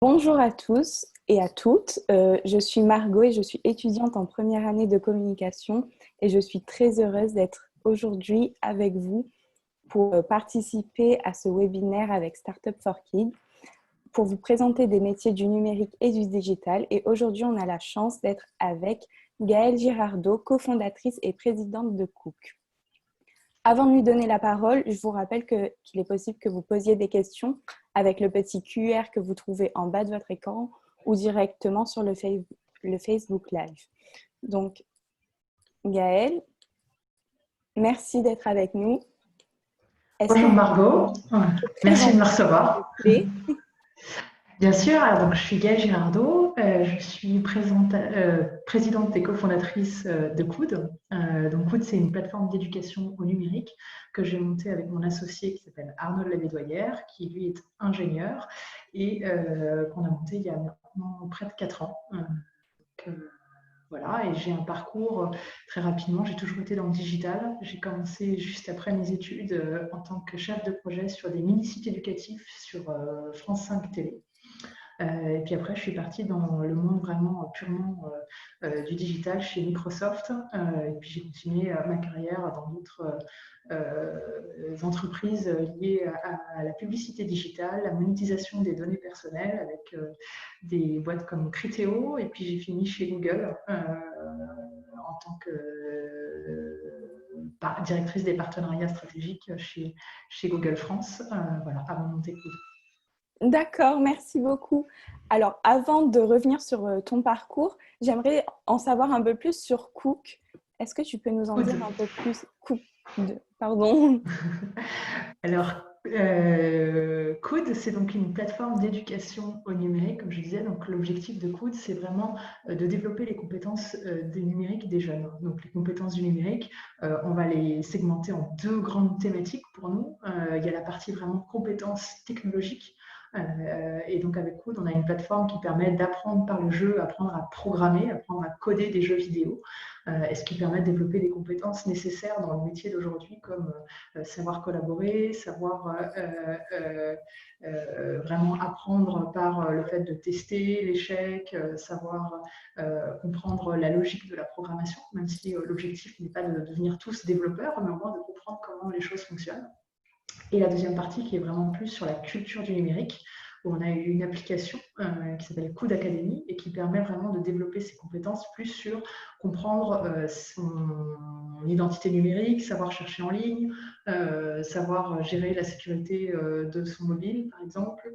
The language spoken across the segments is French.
Bonjour à tous et à toutes. Je suis Margot et je suis étudiante en première année de communication et je suis très heureuse d'être aujourd'hui avec vous pour participer à ce webinaire avec Startup for Kids pour vous présenter des métiers du numérique et du digital. Et aujourd'hui, on a la chance d'être avec Gaëlle Girardot, cofondatrice et présidente de Cook. Avant de lui donner la parole, je vous rappelle qu'il est possible que vous posiez des questions avec le petit QR que vous trouvez en bas de votre écran ou directement sur le Facebook Live. Donc, Gaëlle, merci d'être avec nous. Bonjour Margot, merci de me recevoir. Bien sûr, alors donc, je suis Gaëlle Girardot, je suis présidente et cofondatrice de Coude. Donc Coude, c'est une plateforme d'éducation au numérique que j'ai montée avec mon associé qui s'appelle Arnaud Lavédoyère, qui lui est ingénieur et qu'on a monté il y a maintenant près de 4 ans. Voilà, et j'ai un parcours très rapidement, j'ai toujours été dans le digital. J'ai commencé juste après mes études en tant que chef de projet sur des mini-sites éducatifs sur France 5 Télé. Et puis après, je suis partie dans le monde vraiment purement du digital chez Microsoft. Et puis j'ai continué ma carrière dans d'autres entreprises liées à la publicité digitale, la monétisation des données personnelles avec des boîtes comme Criteo. Et puis j'ai fini chez Google en tant que directrice des partenariats stratégiques chez Google France, voilà, avant de monter Coude. D'accord, merci beaucoup. Alors, avant de revenir sur ton parcours, j'aimerais en savoir un peu plus sur Cook. Est-ce que tu peux nous en Coude. dire un peu plus? Pardon. Alors, Coude, c'est donc une plateforme d'éducation au numérique, comme je disais. Donc, l'objectif de Coude, c'est vraiment de développer les compétences du numérique des jeunes. Donc, les compétences du numérique, on va les segmenter en deux grandes thématiques pour nous. Il y a la partie vraiment compétences technologiques. Et donc, avec Coude, on a une plateforme qui permet d'apprendre par le jeu, apprendre à programmer, apprendre à coder des jeux vidéo, et ce qui permet de développer des compétences nécessaires dans le métier d'aujourd'hui, comme savoir collaborer, savoir vraiment apprendre par le fait de tester l'échec, savoir comprendre la logique de la programmation, même si l'objectif n'est pas de devenir tous développeurs, mais au moins de comprendre comment les choses fonctionnent. Et la deuxième partie qui est vraiment plus sur la culture du numérique, où on a eu une application qui s'appelle Coude Academy et qui permet vraiment de développer ses compétences plus sur comprendre son identité numérique, savoir chercher en ligne, savoir gérer la sécurité de son mobile, par exemple,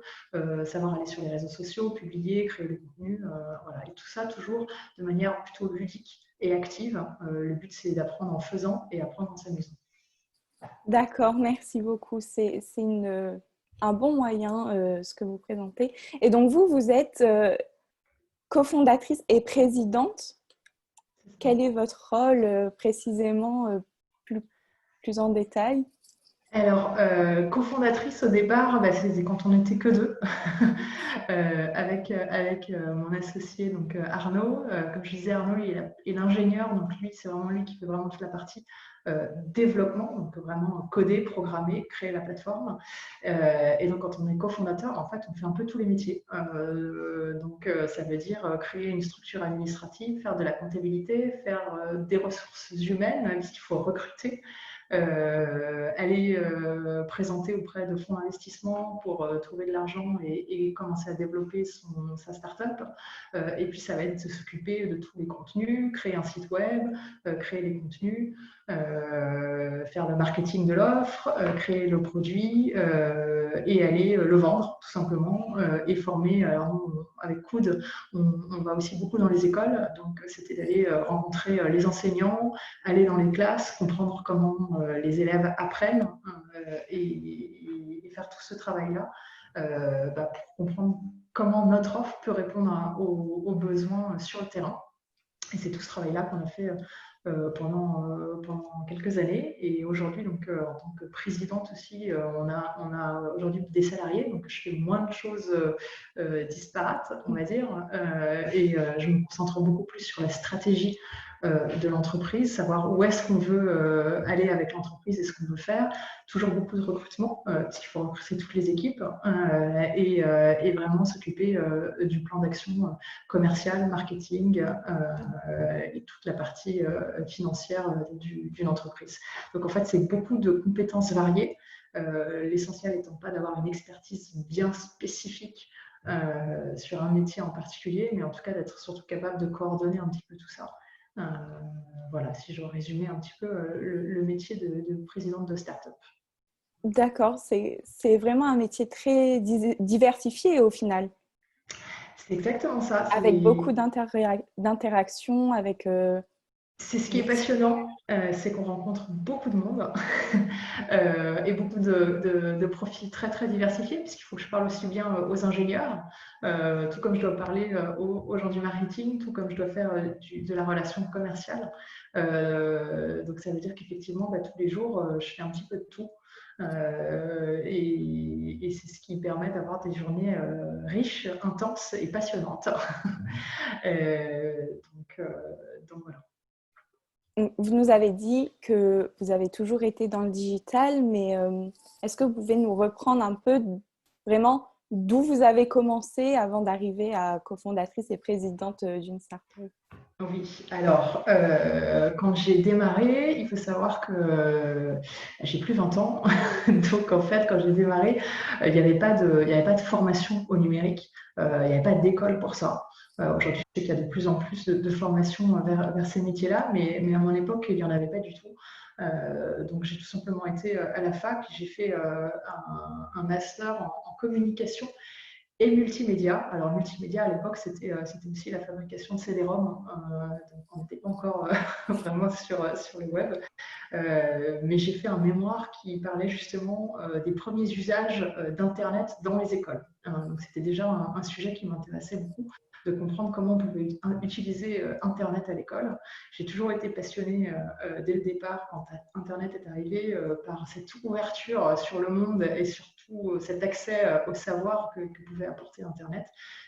savoir aller sur les réseaux sociaux, publier, créer le contenu, voilà. Et tout ça toujours de manière plutôt ludique et active. Le but, c'est d'apprendre en faisant et apprendre en s'amusant. D'accord, merci beaucoup. C'est un bon moyen, ce que vous présentez. Et donc, vous êtes cofondatrice et présidente. Quel est votre rôle précisément, plus en détail? Alors, cofondatrice au départ, c'était quand on n'était que deux, avec mon associé donc Arnaud. Comme je disais, Arnaud est l'ingénieur, donc lui, c'est vraiment lui qui fait vraiment toute la partie développement, donc vraiment coder, programmer, créer la plateforme. Et donc, quand on est cofondateur, en fait, on fait un peu tous les métiers. Donc, ça veut dire créer une structure administrative, faire de la comptabilité, faire des ressources humaines, même s'il faut recruter. Aller présenter auprès de fonds d'investissement pour trouver de l'argent et commencer à développer sa start-up. Et puis, ça va être de s'occuper de tous les contenus, créer un site web, créer les contenus, faire le marketing de l'offre, créer le produit et aller le vendre, tout simplement, et former. Alors, nous, avec Coude, on va aussi beaucoup dans les écoles, donc c'était d'aller rencontrer les enseignants, aller dans les classes, comprendre comment les élèves apprennent et faire tout ce travail-là pour comprendre comment notre offre peut répondre aux besoins sur le terrain. Et c'est tout ce travail-là qu'on a fait pendant quelques années. Et aujourd'hui, donc, en tant que présidente aussi, on a aujourd'hui des salariés, donc je fais moins de choses disparates, on va dire, et je me concentre beaucoup plus sur la stratégie de l'entreprise, savoir où est-ce qu'on veut aller avec l'entreprise et ce qu'on veut faire. Toujours beaucoup de recrutement, parce qu'il faut recruter toutes les équipes, et vraiment s'occuper du plan d'action commercial, marketing et toute la partie financière d'une entreprise. Donc en fait, c'est beaucoup de compétences variées, l'essentiel étant pas d'avoir une expertise bien spécifique sur un métier en particulier, mais en tout cas d'être surtout capable de coordonner un petit peu tout ça. Voilà, si je résumais un petit peu le métier de présidente de start-up. D'accord, c'est vraiment un métier très diversifié au final, C'est exactement ça. avec beaucoup d'interactions, avec C'est ce qui est des... passionnant, c'est qu'on rencontre beaucoup de monde et beaucoup de profils très très diversifiés, puisqu'il faut que je parle aussi bien aux ingénieurs, tout comme je dois parler aux gens du marketing, tout comme je dois faire de la relation commerciale. Donc ça veut dire qu'effectivement, tous les jours, je fais un petit peu de tout. Et c'est ce qui permet d'avoir des journées riches, intenses et passionnantes. Donc voilà. Vous nous avez dit que vous avez toujours été dans le digital, mais est-ce que vous pouvez nous reprendre un peu vraiment d'où vous avez commencé avant d'arriver à cofondatrice et présidente d'une startup? Oui, alors quand j'ai démarré, il faut savoir que j'ai plus 20 ans, donc en fait quand j'ai démarré, il n'y avait pas de formation au numérique, il n'y avait pas d'école pour ça. Aujourd'hui, je sais qu'il y a de plus en plus de formations vers ces métiers-là, mais à mon époque, il n'y en avait pas du tout. Donc j'ai tout simplement été à la fac, j'ai fait un master en communication et multimédia. Alors, multimédia, à l'époque, c'était aussi la fabrication de CD-ROM. Donc, on n'était pas encore vraiment sur le web. Mais j'ai fait un mémoire qui parlait justement des premiers usages d'Internet dans les écoles. Donc, c'était déjà un sujet qui m'intéressait beaucoup, de comprendre comment on pouvait utiliser Internet à l'école. J'ai toujours été passionnée dès le départ, quand Internet est arrivé, par cette ouverture sur le monde et surtout cet accès au savoir que pouvait apporter Internet.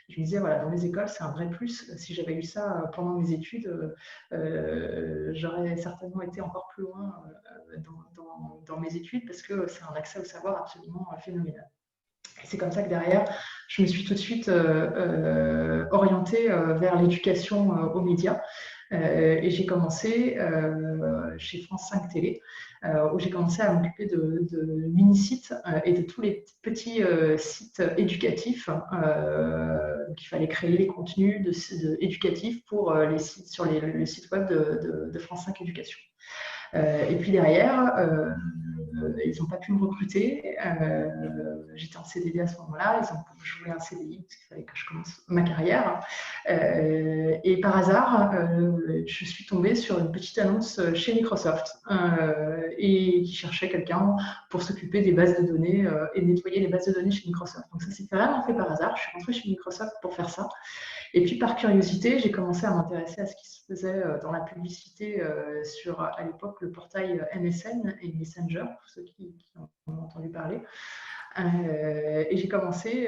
Je me disais, voilà, dans les écoles, c'est un vrai plus. Si j'avais eu ça pendant mes études, j'aurais certainement été encore plus loin dans mes études parce que c'est un accès au savoir absolument phénoménal. Et c'est comme ça que derrière, je me suis tout de suite orientée vers l'éducation aux médias. Et j'ai commencé chez France 5 Télé, où j'ai commencé à m'occuper de mini-sites et de tous les petits sites éducatifs. Donc il fallait créer les contenus éducatifs pour les sites sur le site web de France 5 Éducation. Et puis derrière, ils n'ont pas pu me recruter. J'étais en CDD à ce moment-là. Ils ont joué un CDI parce qu'il fallait que je commence ma carrière. Et par hasard, je suis tombée sur une petite annonce chez Microsoft et qui cherchait quelqu'un pour s'occuper des bases de données et nettoyer les bases de données chez Microsoft. Donc ça s'est vraiment fait par hasard. Je suis rentrée chez Microsoft pour faire ça. Et puis par curiosité, j'ai commencé à m'intéresser à ce qui se faisait dans la publicité sur, à l'époque, le portail MSN et Messenger, pour ceux qui en ont entendu parler. Et j'ai commencé,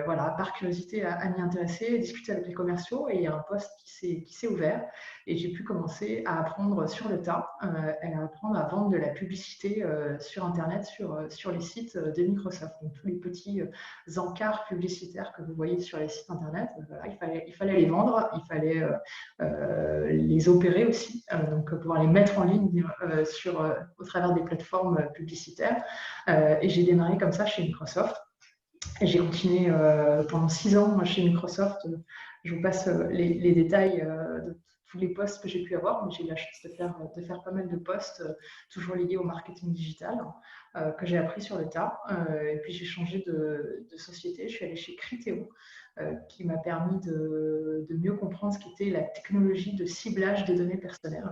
voilà, par curiosité, à m'y intéresser, à discuter avec les commerciaux, et il y a un poste qui s'est ouvert, et j'ai pu commencer à apprendre sur le tas, et à apprendre à vendre de la publicité sur Internet, sur les sites de Microsoft. Donc tous les petits encarts publicitaires que vous voyez sur les sites Internet, voilà, il fallait les vendre, il fallait les opérer aussi, donc pouvoir les mettre en ligne au travers des plateformes publicitaires. Et j'ai démarré comme ça chez Microsoft. Et j'ai continué pendant 6 ans chez Microsoft. Je vous passe les détails de tous les postes que j'ai pu avoir. J'ai eu la chance de faire pas mal de postes, toujours liés au marketing digital, que j'ai appris sur le tas. Et puis j'ai changé de société. Je suis allée chez Criteo, qui m'a permis de mieux comprendre ce qu'était la technologie de ciblage des données personnelles.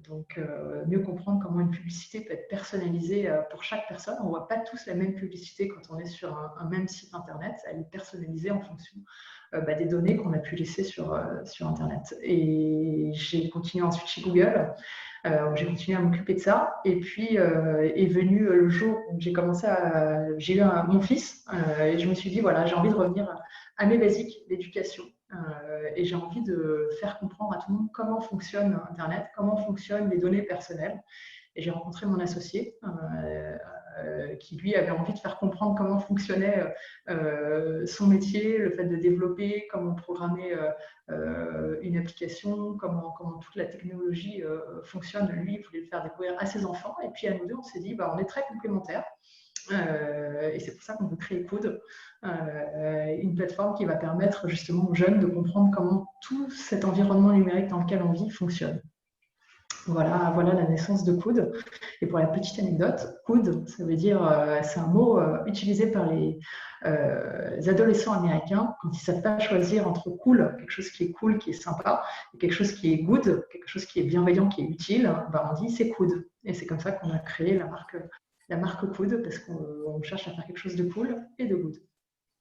Donc, mieux comprendre comment une publicité peut être personnalisée pour chaque personne. On ne voit pas tous la même publicité quand on est sur un même site internet. Elle est personnalisée en fonction des données qu'on a pu laisser sur Internet. Et j'ai continué ensuite chez Google. J'ai continué à m'occuper de ça. Et puis est venu le jour où j'ai eu mon fils et je me suis dit, voilà, j'ai envie de revenir à mes basiques d'éducation. Et j'ai envie de faire comprendre à tout le monde comment fonctionne Internet, comment fonctionnent les données personnelles. Et j'ai rencontré mon associé qui, lui, avait envie de faire comprendre comment fonctionnait son métier, le fait de développer, comment programmer une application, comment toute la technologie fonctionne. Lui, il voulait le faire découvrir à ses enfants. Et puis, à nous deux, on s'est dit, bah, on est très complémentaires. Et c'est pour ça qu'on veut créer Code, une plateforme qui va permettre justement aux jeunes de comprendre comment tout cet environnement numérique dans lequel on vit fonctionne. Voilà la naissance de Code. Et pour la petite anecdote, Code, ça veut dire, c'est un mot utilisé par les adolescents américains quand ils ne savent pas choisir entre cool, quelque chose qui est cool, qui est sympa, et quelque chose qui est good, quelque chose qui est bienveillant, qui est utile, ben on dit c'est Code. Et c'est comme ça qu'on a créé la marque Code, parce qu'on cherche à faire quelque chose de cool et de good.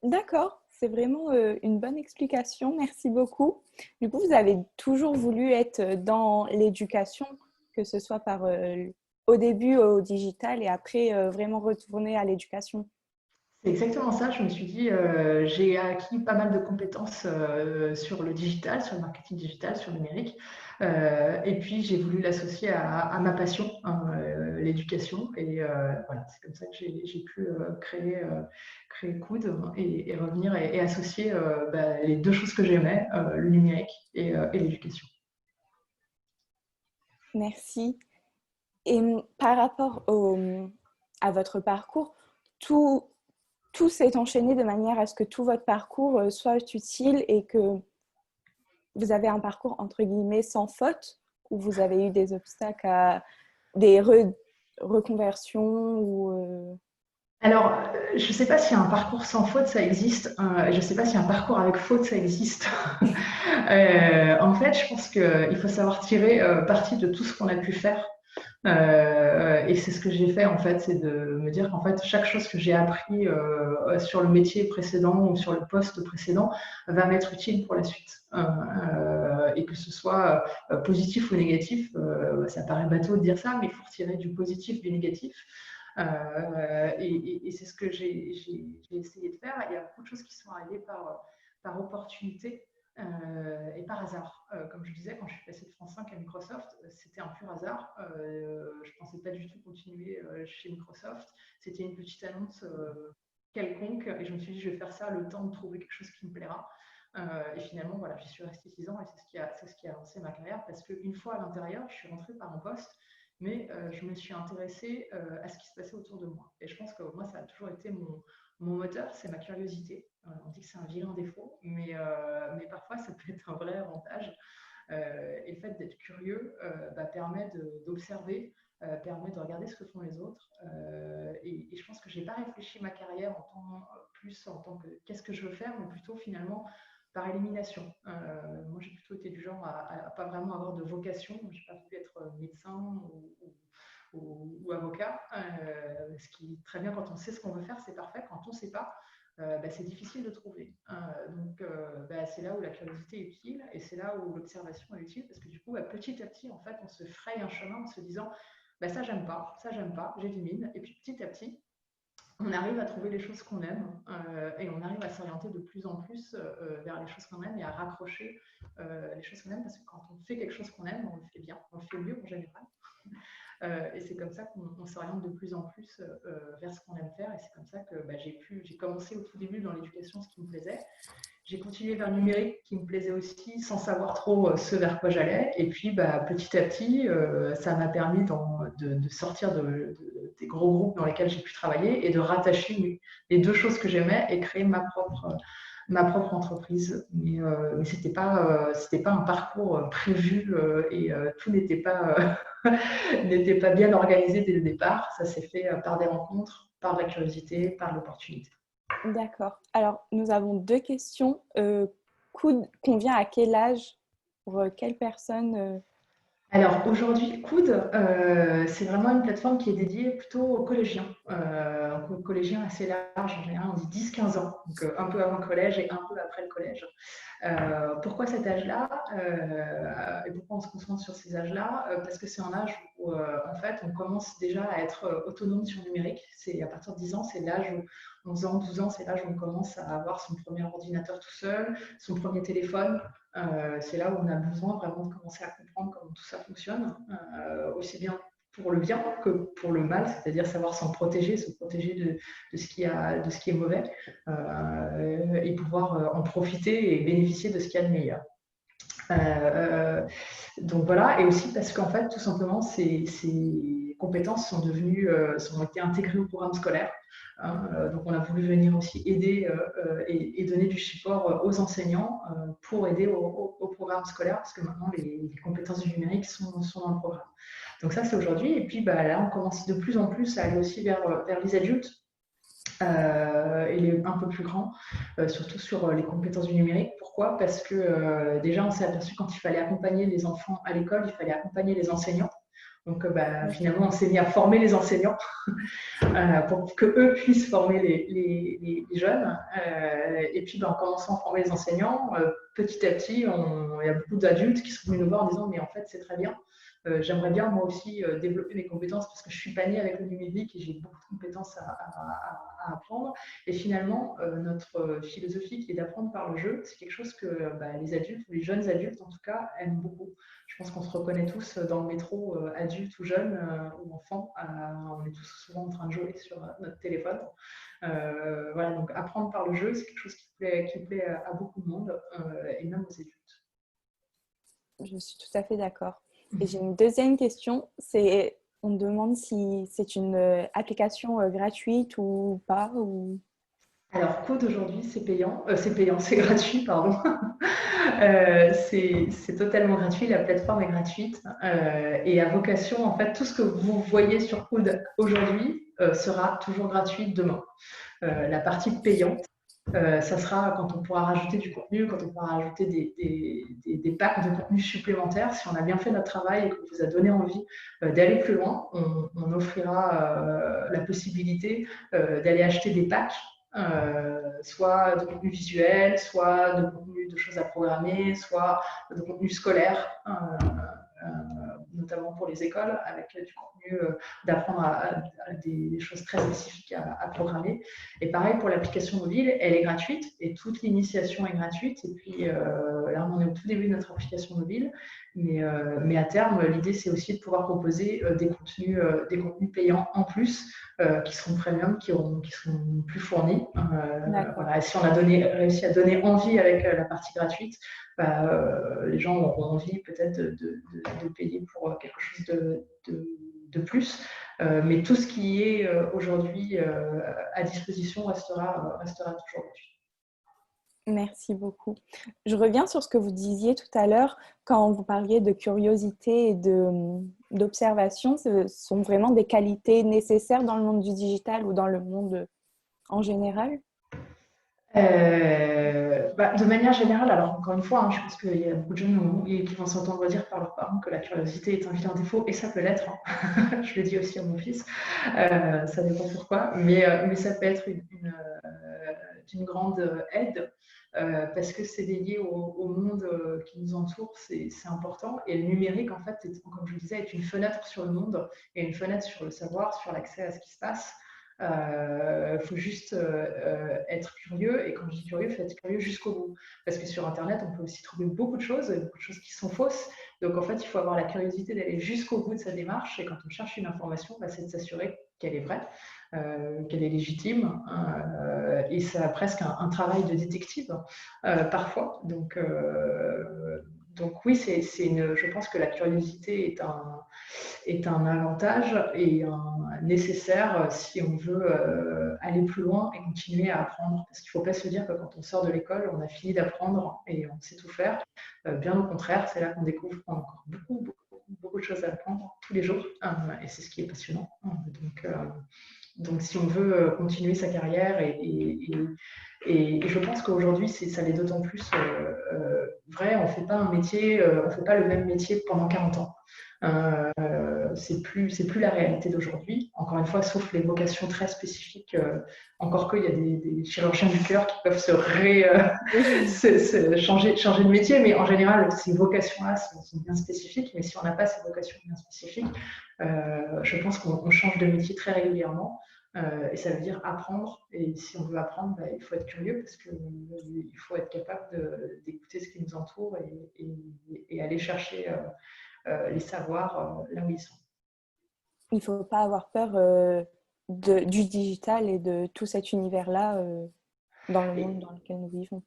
D'accord, c'est vraiment une bonne explication. Merci beaucoup. Du coup, vous avez toujours voulu être dans l'éducation, que ce soit au début au digital et après vraiment retourner à l'éducation. C'est exactement ça. Je me suis dit, j'ai acquis pas mal de compétences sur le digital, sur le marketing digital, sur le numérique. Et puis, j'ai voulu l'associer à ma passion, hein, l'éducation. Et voilà, c'est comme ça que j'ai pu créer Coud et revenir et associer les deux choses que j'aimais, le numérique et l'éducation. Merci. Et par rapport à votre parcours, tout s'est enchaîné de manière à ce que tout votre parcours soit utile et que vous avez un parcours entre guillemets sans faute, ou vous avez eu des obstacles à des reconversions ou Alors, je ne sais pas si un parcours sans faute, ça existe. Je ne sais pas si un parcours avec faute, ça existe. En fait, je pense qu'il faut savoir tirer parti de tout ce qu'on a pu faire. Et c'est ce que j'ai fait, en fait, c'est de me dire qu'en fait, chaque chose que j'ai appris sur le métier précédent ou sur le poste précédent va m'être utile pour la suite. Et que ce soit positif ou négatif, ça paraît bateau de dire ça, mais il faut retirer du positif du négatif. Et c'est ce que j'ai essayé de faire. Il y a beaucoup de choses qui sont arrivées par opportunité et par hasard. Comme je disais, quand je suis passée de France 5 à Microsoft, c'était un pur hasard. Je ne pensais pas du tout continuer chez Microsoft. C'était une petite annonce quelconque et je me suis dit, je vais faire ça le temps de trouver quelque chose qui me plaira. Et finalement, voilà, j'y suis restée 6 ans et c'est ce qui a lancé ma carrière parce qu'une fois à l'intérieur, je suis rentrée par mon poste, mais je me suis intéressée à ce qui se passait autour de moi. Et je pense que moi, ça a toujours été mon moteur, c'est ma curiosité. On dit que c'est un vilain défaut, mais parfois, ça peut être un vrai avantage. Et le fait d'être curieux permet d'observer, permet de regarder ce que font les autres. Et je pense que je n'ai pas réfléchi ma carrière plus en tant que qu'est-ce que je veux faire, mais plutôt finalement par élimination. Moi, j'ai plutôt été du genre à pas vraiment avoir de vocation. Je n'ai pas voulu être médecin ou avocat. Ce qui est très bien quand on sait ce qu'on veut faire, c'est parfait. Quand on ne sait pas, c'est difficile de trouver. Donc, c'est là où la curiosité est utile et c'est là où l'observation est utile parce que du coup, petit à petit, en fait, on se fraye un chemin en se disant ça, j'aime pas, j'élimine. Et puis petit à petit, on arrive à trouver les choses qu'on aime et on arrive à s'orienter de plus en plus vers les choses qu'on aime et à raccrocher les choses qu'on aime parce que quand on fait quelque chose qu'on aime, on le fait bien, on le fait mieux en général. Et c'est comme ça qu'on s'oriente de plus en plus vers ce qu'on aime faire. Et c'est comme ça que j'ai commencé au tout début dans l'éducation, ce qui me plaisait. J'ai continué vers le numérique, qui me plaisait aussi, sans savoir trop ce vers quoi j'allais. Et puis, petit à petit, ça m'a permis de sortir des gros groupes dans lesquels j'ai pu travailler et de rattacher les deux choses que j'aimais et créer ma propre entreprise. Mais c'était pas un parcours prévu et tout n'était pas bien organisé dès le départ. Ça s'est fait par des rencontres, par la curiosité, par l'opportunité. D'accord. Alors, nous avons deux questions. Coud convient à quel âge pour quelle personne Alors aujourd'hui, Coude, c'est vraiment une plateforme qui est dédiée plutôt aux collégiens. Aux collégiens assez large, en général on dit 10-15 ans, donc un peu avant le collège et un peu après le collège. Pourquoi cet âge-là et pourquoi on se concentre sur ces âges-là? Parce que c'est un âge où en fait on commence déjà à être autonome sur le numérique. C'est à partir de 10 ans, c'est l'âge où 11 ans, 12 ans, c'est l'âge où on commence à avoir son premier ordinateur tout seul, son premier téléphone. C'est là où on a besoin vraiment de commencer à comprendre comment tout ça fonctionne, aussi bien pour le bien que pour le mal, c'est-à-dire savoir s'en protéger, se protéger de ce qui est mauvais, et pouvoir en profiter et bénéficier de ce qu'il y a de meilleur. Donc voilà, et aussi parce qu'en fait, tout simplement, ces compétences sont été intégrées au programme scolaire. Donc on a voulu venir aussi aider et donner du support aux enseignants pour aider au programme scolaire, parce que maintenant les compétences du numérique sont dans le programme. Donc ça, c'est aujourd'hui. Et puis là, on commence de plus en plus à aller aussi vers les adultes. Et les un peu plus grands, surtout sur les compétences du numérique. Pourquoi? Parce que déjà, on s'est aperçu quand il fallait accompagner les enfants à l'école, il fallait accompagner les enseignants. Donc, finalement, on s'est mis à former les enseignants pour qu'eux puissent former les jeunes. Et puis, en commençant à former les enseignants, petit à petit, il y a beaucoup d'adultes qui sont venus nous voir en disant « mais en fait, c'est très bien. J'aimerais bien moi aussi développer mes compétences parce que je suis pas née avec le numérique et j'ai beaucoup de compétences à apprendre. » Et finalement, notre philosophie qui est d'apprendre par le jeu, c'est quelque chose que les adultes, ou les jeunes adultes en tout cas, aiment beaucoup. Je pense qu'on se reconnaît tous dans le métro, adultes ou jeunes ou enfants. On est tous souvent en train de jouer sur notre téléphone. Voilà, donc apprendre par le jeu, c'est quelque chose qui plaît à beaucoup de monde, et même aux adultes. Je suis tout à fait d'accord. Et j'ai une deuxième question, on me demande si c'est une application gratuite ou pas. Alors, Code aujourd'hui, c'est payant, c'est gratuit, pardon. C'est totalement gratuit, la plateforme est gratuite et a vocation, en fait, tout ce que vous voyez sur Code aujourd'hui sera toujours gratuit demain. La partie payante, ça sera quand on pourra rajouter du contenu, quand on pourra rajouter des packs de contenu supplémentaires. Si on a bien fait notre travail et qu'on vous a donné envie d'aller plus loin, on offrira la possibilité d'aller acheter des packs, soit de contenu visuel, soit de contenu de choses à programmer, soit de contenu scolaire, notamment pour les écoles, avec du contenu d'apprendre à des choses très spécifiques à programmer. Et pareil pour l'application mobile, elle est gratuite et toute l'initiation est gratuite. Et puis là, on est au tout début de notre application mobile, mais à terme, l'idée c'est aussi de pouvoir proposer des contenus payants en plus, qui seront premium, qui seront plus fournis. Voilà. Et si on a réussi à donner envie avec la partie gratuite, les gens auront envie peut-être de payer pour quelque chose de plus. Mais tout ce qui est aujourd'hui à disposition restera toujours gratuit. Merci beaucoup. Je reviens sur ce que vous disiez tout à l'heure quand vous parliez de curiosité et d'observation. Ce sont vraiment des qualités nécessaires dans le monde du digital ou dans le monde en général? De manière générale, alors encore une fois, je pense qu'il y a beaucoup de jeunes qui vont s'entendre dire par leurs parents que la curiosité est un vilain défaut, et ça peut l'être. Je le dis aussi à mon fils, ça dépend pourquoi, mais ça peut être d'une grande aide, parce que c'est lié au monde qui nous entoure, c'est important. Et le numérique, en fait, comme je le disais, est une fenêtre sur le monde et une fenêtre sur le savoir, sur l'accès à ce qui se passe. Faut juste être curieux, et quand je dis curieux, il faut être curieux jusqu'au bout, parce que sur internet on peut aussi trouver beaucoup de choses qui sont fausses. Donc en fait il faut avoir la curiosité d'aller jusqu'au bout de sa démarche, et quand on cherche une information, c'est de s'assurer qu'elle est vraie, qu'elle est légitime, et ça a presque un travail de détective parfois. Donc oui, je pense que la curiosité est un avantage et nécessaire si on veut aller plus loin et continuer à apprendre. Parce qu'il ne faut pas se dire que quand on sort de l'école, on a fini d'apprendre et on sait tout faire. Bien au contraire, c'est là qu'on découvre encore beaucoup de choses à apprendre tous les jours, et c'est ce qui est passionnant. Donc si on veut continuer sa carrière, et je pense qu'aujourd'hui, ça l'est d'autant plus vrai, on ne fait pas le même métier pendant 40 ans. C'est plus la réalité d'aujourd'hui. Encore une fois, sauf les vocations très spécifiques, encore qu'il y a des chirurgiens du cœur qui peuvent Oui. changer de métier, mais en général, ces vocations-là sont bien spécifiques. Mais si on n'a pas ces vocations bien spécifiques, je pense qu'on change de métier très régulièrement. Et ça veut dire apprendre. Et si on veut apprendre, il faut être curieux parce qu'il faut être capable d'écouter ce qui nous entoure et aller chercher les savoirs là où ils sont. Il ne faut pas avoir peur du digital et de tout cet univers-là dans le monde Et dans lequel nous vivons.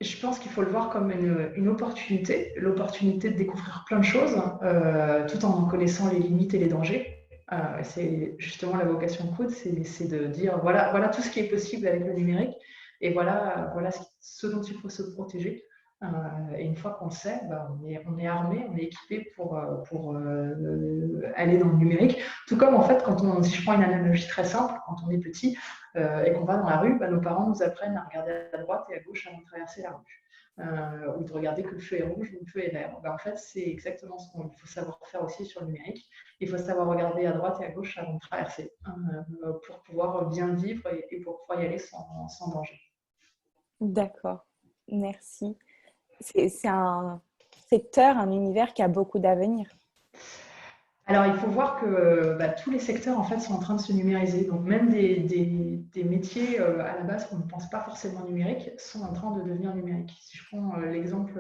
je pense qu'il faut le voir comme une opportunité, l'opportunité de découvrir plein de choses, tout en connaissant les limites et les dangers. C'est justement la vocation de Coud, c'est de dire voilà tout ce qui est possible avec le numérique et voilà ce dont il faut se protéger. Et une fois qu'on le sait, on est armé, on est équipé pour aller dans le numérique. Tout comme en fait, si je prends une analogie très simple, quand on est petit et qu'on va dans la rue, nos parents nous apprennent à regarder à droite et à gauche avant de traverser la rue. Ou de regarder que le feu est rouge ou le feu est vert. En fait, c'est exactement ce qu'il faut savoir faire aussi sur le numérique. Il faut savoir regarder à droite et à gauche avant de traverser pour pouvoir bien vivre et pour pouvoir y aller sans danger. D'accord, merci. C'est un secteur, un univers qui a beaucoup d'avenir. Alors, il faut voir que tous les secteurs en fait sont en train de se numériser. Donc, même des métiers à la base qu'on ne pense pas forcément numériques sont en train de devenir numériques. Si je prends l'exemple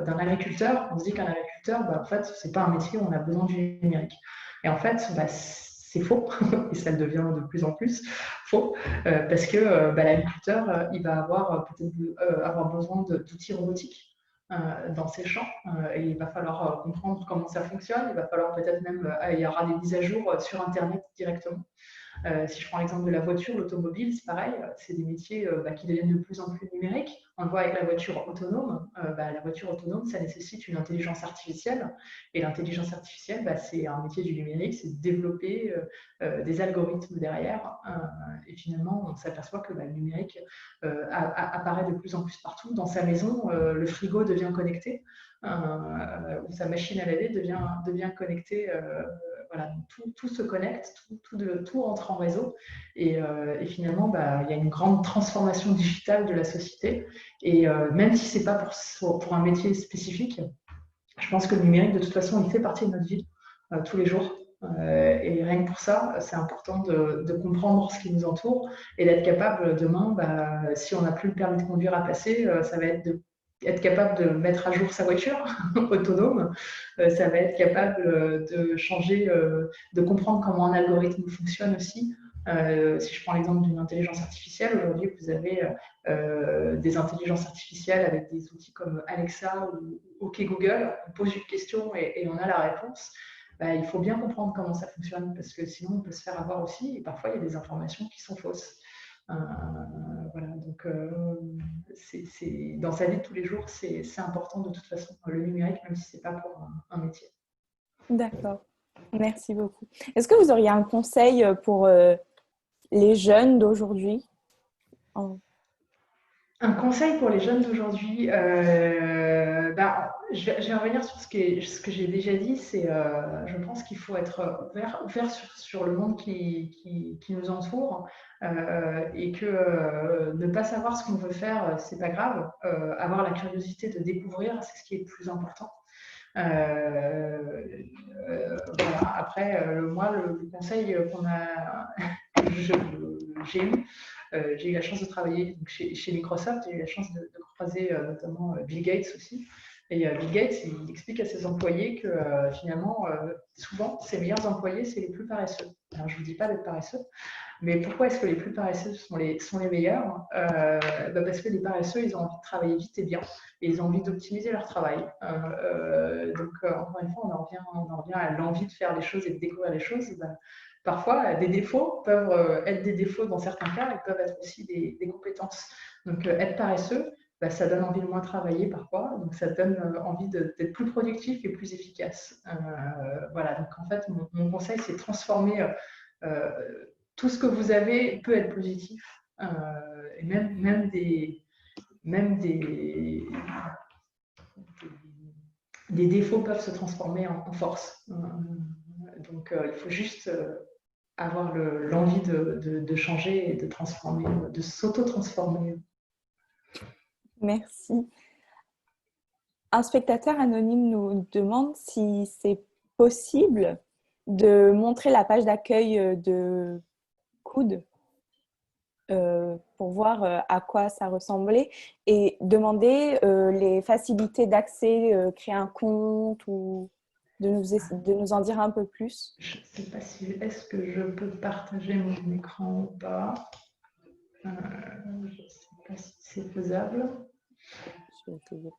d'un agriculteur, on se dit qu'un agriculteur, en fait, c'est pas un métier où on a besoin du numérique. Et en fait, c'est faux, et ça le devient de plus en plus faux, parce que l'agriculteur, il va avoir peut-être avoir besoin d'outils robotiques dans ces champs et il va falloir comprendre comment ça fonctionne. Il va falloir peut-être même, il y aura des mises à jour sur Internet directement. Si je prends l'exemple de la voiture, l'automobile, c'est pareil, c'est des métiers qui deviennent de plus en plus numériques. On le voit avec la voiture autonome. La voiture autonome, ça nécessite une intelligence artificielle. Et l'intelligence artificielle, c'est un métier du numérique, c'est de développer des algorithmes derrière. Et finalement, on s'aperçoit que le numérique apparaît de plus en plus partout. Dans sa maison, le frigo devient connecté. Ou sa machine à laver devient connectée. Voilà, tout se connecte, tout entre en réseau. Et finalement, il y a une grande transformation digitale de la société. Et même si ce n'est pas pour un métier spécifique, je pense que le numérique, de toute façon, il fait partie de notre vie tous les jours. Et rien que pour ça, c'est important de comprendre ce qui nous entoure et d'être capable demain, si on n'a plus le permis de conduire à passer, ça va être être capable de mettre à jour sa voiture autonome, ça va être capable de changer, de comprendre comment un algorithme fonctionne aussi. Si je prends l'exemple d'une intelligence artificielle, aujourd'hui vous avez des intelligences artificielles avec des outils comme Alexa ou OK Google. On pose une question et on a la réponse. Il faut bien comprendre comment ça fonctionne parce que sinon on peut se faire avoir aussi et parfois il y a des informations qui sont fausses. Voilà, donc dans sa vie de tous les jours, c'est important de toute façon, le numérique, même si ce n'est pas pour un métier. D'accord, merci beaucoup. Est-ce que vous auriez un conseil pour les jeunes d'aujourd'hui? Un conseil pour les jeunes d'aujourd'hui, je vais revenir sur ce que j'ai déjà dit, je pense qu'il faut être ouvert sur le monde qui nous entoure et que ne pas savoir ce qu'on veut faire, c'est pas grave. Avoir la curiosité de découvrir, c'est ce qui est le plus important. Voilà. Après, moi, le conseil que j'ai eu, j'ai eu la chance de travailler chez Microsoft, j'ai eu la chance de croiser notamment Bill Gates aussi. Et Bill Gates, il explique à ses employés que finalement, souvent, ses meilleurs employés, c'est les plus paresseux. Alors, je ne vous dis pas d'être paresseux, mais pourquoi est-ce que les plus paresseux sont les meilleurs Parce que les paresseux, ils ont envie de travailler vite et bien, et ils ont envie d'optimiser leur travail. Donc, encore une fois, on en revient à l'envie de faire les choses et de découvrir les choses. Parfois, des défauts peuvent être des défauts dans certains cas et peuvent être aussi des compétences. Donc, être paresseux, ça donne envie de moins travailler parfois, donc ça donne envie d'être plus productif et plus efficace. Voilà, donc en fait, mon conseil, c'est de transformer tout ce que vous avez peut être positif, et même des défauts peuvent se transformer en force. Donc, il faut juste avoir l'envie de changer et de transformer, de s'auto-transformer. Merci. Un spectateur anonyme nous demande si c'est possible de montrer la page d'accueil de Coude pour voir à quoi ça ressemblait et demander les facilités d'accès, créer un compte ou de nous en dire un peu plus. Je ne sais pas si est-ce que je peux partager mon écran ou pas. Je ne sais pas si c'est faisable. Je vais essayer.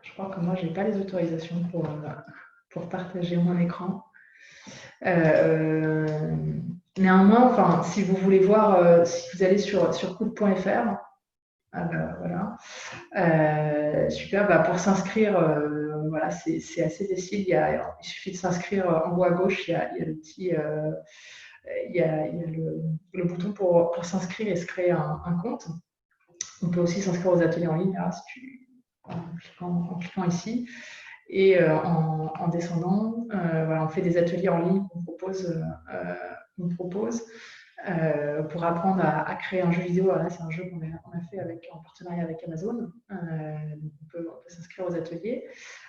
Je crois que moi, je n'ai pas les autorisations pour partager mon écran. Néanmoins, enfin, si vous voulez voir, si vous allez sur coude.fr, voilà, super, pour s'inscrire, voilà, c'est assez facile. Il suffit de s'inscrire en haut à gauche, il y a le petit, il y a le bouton pour s'inscrire et se créer un compte. On peut aussi s'inscrire aux ateliers en ligne là, en cliquant ici. Et en descendant, voilà, on fait des ateliers en ligne qu'on propose pour apprendre à créer un jeu vidéo. Voilà, c'est un jeu qu'on a fait en partenariat avec Amazon. On peut s'inscrire aux ateliers.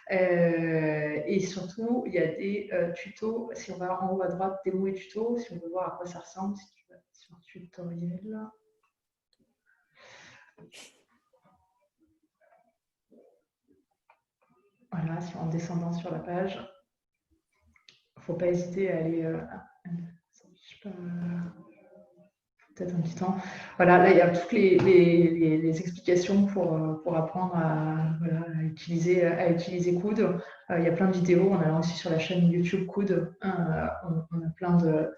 Et surtout, il y a des tutos. Si on va en haut à droite, démo et tutos, si on veut voir à quoi ça ressemble, si tu vas sur tutoriel. Voilà, en descendant sur la page, il ne faut pas hésiter à aller. Peut-être un petit temps. Voilà, là, il y a toutes les explications pour apprendre à utiliser Coude. Il y a plein de vidéos. On a aussi sur la chaîne YouTube Coude, on a plein de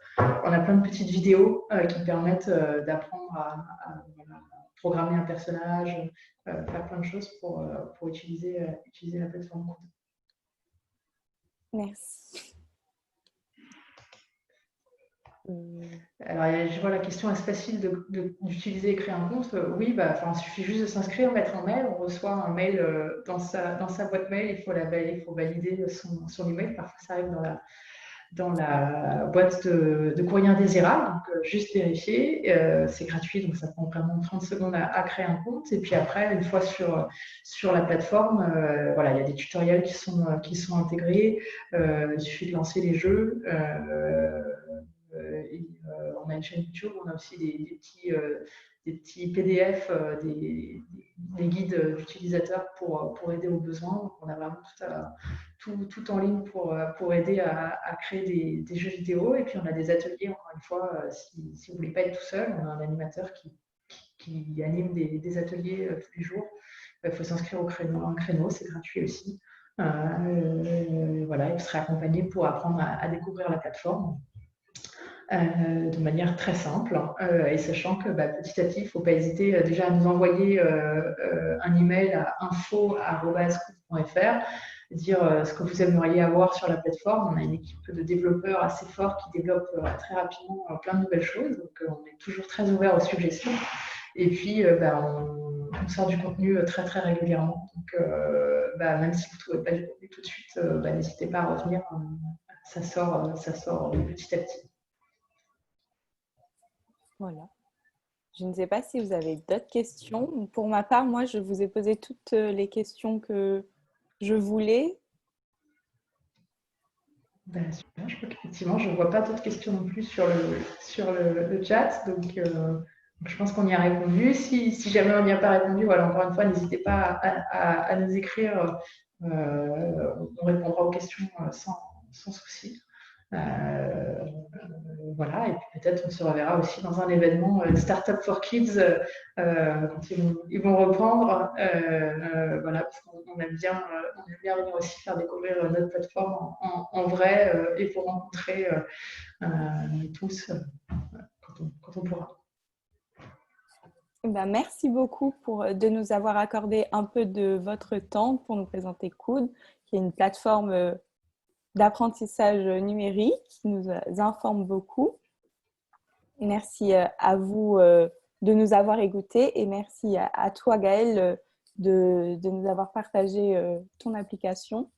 petites vidéos qui permettent d'apprendre à programmer un personnage, faire plein de choses pour utiliser la plateforme Coude. Merci. Alors, je vois la question, est-ce facile d'utiliser et créer un compte? Oui, il suffit juste de s'inscrire, mettre un mail. On reçoit un mail dans sa boîte mail. Il faut valider son email. Parfois, ça arrive dans la boîte de courrier indésirable. Donc, juste vérifier. C'est gratuit, donc ça prend vraiment 30 secondes à créer un compte. Et puis après, une fois sur la plateforme, voilà, il y a des tutoriels qui sont intégrés. Il suffit de lancer les jeux. On a une chaîne YouTube, on a aussi des petits PDF, des guides d'utilisateurs pour aider aux besoins. Donc, on a vraiment tout en ligne pour aider à créer des jeux vidéo. Et puis, on a des ateliers, encore une fois, si vous ne voulez pas être tout seul, on a un animateur qui anime des ateliers tous les jours. Il faut s'inscrire un créneau, c'est gratuit aussi. Voilà, il serait accompagné pour apprendre à découvrir la plateforme. De manière très simple, et sachant que petit à petit, il ne faut pas hésiter déjà à nous envoyer un email à info@coude.fr, dire ce que vous aimeriez avoir sur la plateforme. On a une équipe de développeurs assez forte qui développe très rapidement plein de nouvelles choses, donc on est toujours très ouvert aux suggestions. Et puis, on sort du contenu très très régulièrement. Donc, même si vous ne trouvez pas du contenu tout de suite, n'hésitez pas à revenir. Ça sort petit à petit. Voilà. Je ne sais pas si vous avez d'autres questions. Pour ma part, moi, je vous ai posé toutes les questions que je voulais. Super, je crois qu'effectivement, je ne vois pas d'autres questions non plus sur le chat. Donc, je pense qu'on y a répondu. Si jamais on n'y a pas répondu, voilà, encore une fois, n'hésitez pas à nous écrire. On répondra aux questions sans souci. Voilà, et puis peut-être on se reverra aussi dans un événement Startup for Kids quand ils vont reprendre. Voilà, parce qu'on aime bien venir aussi faire découvrir notre plateforme en vrai et pour rencontrer tous quand on pourra. Merci beaucoup de nous avoir accordé un peu de votre temps pour nous présenter Coude, qui est une plateforme d'apprentissage numérique qui nous informe beaucoup. Merci à vous de nous avoir écoutés et merci à toi Gaëlle de nous avoir partagé ton application.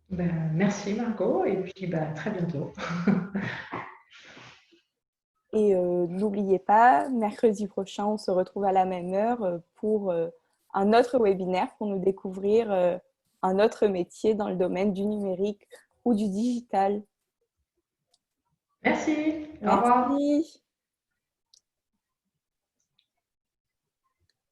Merci Margot, et puis à très bientôt. Et n'oubliez pas, mercredi prochain, on se retrouve à la même heure pour un autre webinaire pour nous découvrir un autre métier dans le domaine du numérique ou du digital. Merci, au revoir. Merci.